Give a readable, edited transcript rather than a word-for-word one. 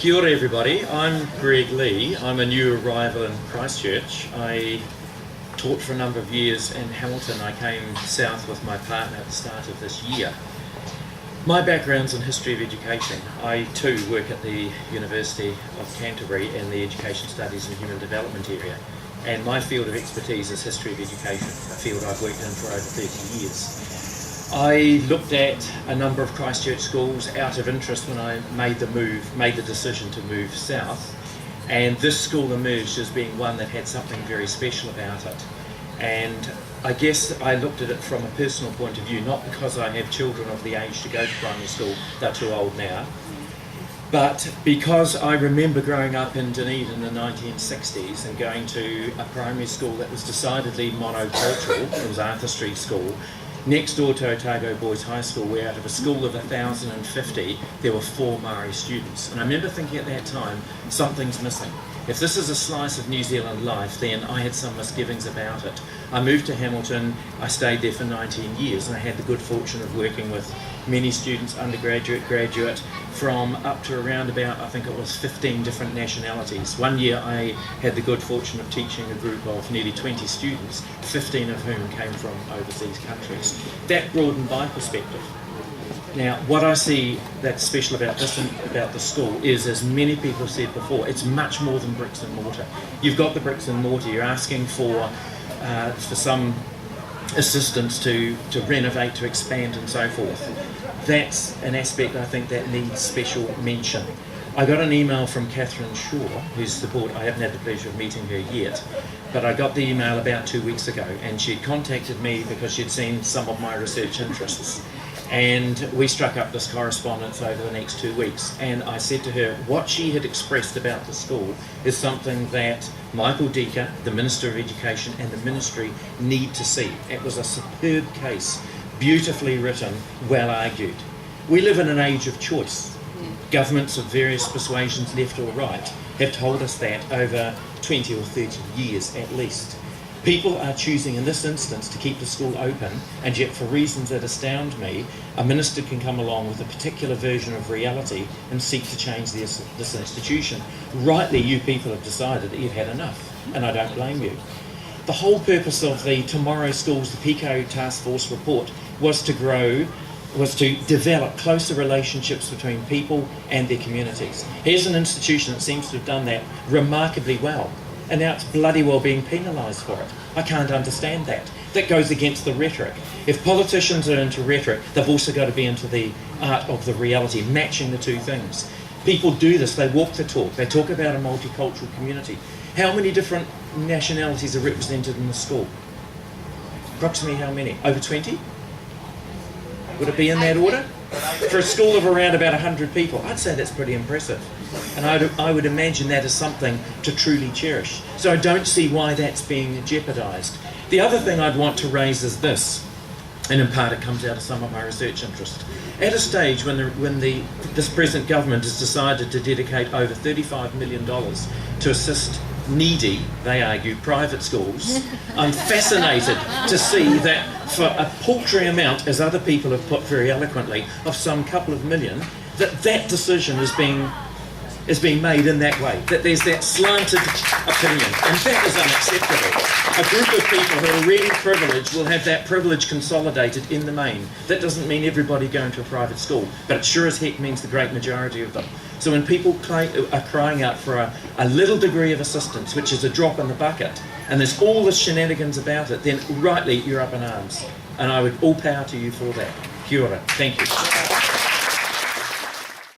Kia ora everybody, I'm Greg Lee. I'm a new arrival in Christchurch. I taught for a number of years in Hamilton. I came south with my partner at the start of this year. My background's in history of education. I too work at the University of Canterbury in the Education Studies and Human Development area. And my field of expertise is history of education, a field I've worked in for over 30 years. I looked at a number of Christchurch schools out of interest when I made the decision to move south, and this school emerged as being one that had something very special about it. And I guess I looked at it from a personal point of view, not because I have children of the age to go to primary school, they're too old now, but because I remember growing up in Dunedin in the 1960s and going to a primary school that was decidedly monocultural. It was Arthur Street School. Next door to Otago Boys High School, where out of a school of 1,050, there were 4 Maori students. And I remember thinking at that time, something's missing. If this is a slice of New Zealand life, then I had some misgivings about it. I moved to Hamilton, I stayed there for 19 years, and I had the good fortune of working with many students, undergraduate, graduate, from up to around about, I think it was 15 different nationalities. One year I had the good fortune of teaching a group of nearly 20 students, 15 of whom came from overseas countries. That broadened my perspective. Now, what I see that's special about this and about the school is, as many people have said before, it's much more than bricks and mortar. You've got the bricks and mortar, you're asking for some assistance to renovate, to expand and so forth. That's an aspect I think that needs special mention. I got an email from Catherine Shaw, who's the board. I haven't had the pleasure of meeting her yet, but I got the email about 2 weeks ago, and she'd contacted me because she'd seen some of my research interests. And we struck up this correspondence over the next 2 weeks, and I said to her what she had expressed about the school is something that Michael Deaker, the Minister of Education, and the Ministry need to see. It was a superb case, beautifully written, well argued. We live in an age of choice. Governments of various persuasions, left or right, have told us that over 20 or 30 years at least. People are choosing in this instance to keep the school open, and yet for reasons that astound me, a minister can come along with a particular version of reality and seek to change this institution. Rightly, you people have decided that you've had enough, and I don't blame you. The whole purpose of the Tomorrow Schools, the PICO Task Force report, was to develop closer relationships between people and their communities. Here's an institution that seems to have done that remarkably well, and now it's bloody well being penalised for it. I can't understand that. That goes against the rhetoric. If politicians are into rhetoric, they've also got to be into the art of the reality, matching the two things. People do this, they walk the talk, they talk about a multicultural community. How many different nationalities are represented in the school? Approximately how many? Over 20? Would it be in that order? For a school of around about 100 people, I'd say that's pretty impressive. And I would imagine that is something to truly cherish. So I don't see why that's being jeopardised. The other thing I'd want to raise is this, and in part it comes out of some of my research interest. At a stage when this present government has decided to dedicate over $35 million to assist needy, they argue, private schools, I'm fascinated to see that for a paltry amount, as other people have put very eloquently, of some couple of million, that decision is being made in that way, that there's that slanted opinion, and that is unacceptable. A group of people who are really privileged will have that privilege consolidated in the main. That doesn't mean everybody going to a private school, but it sure as heck means the great majority of them. So when people are crying out for a little degree of assistance, which is a drop in the bucket, and there's all this shenanigans about it, then rightly you're up in arms. And I would all power to you for that. Kia ora. Thank you.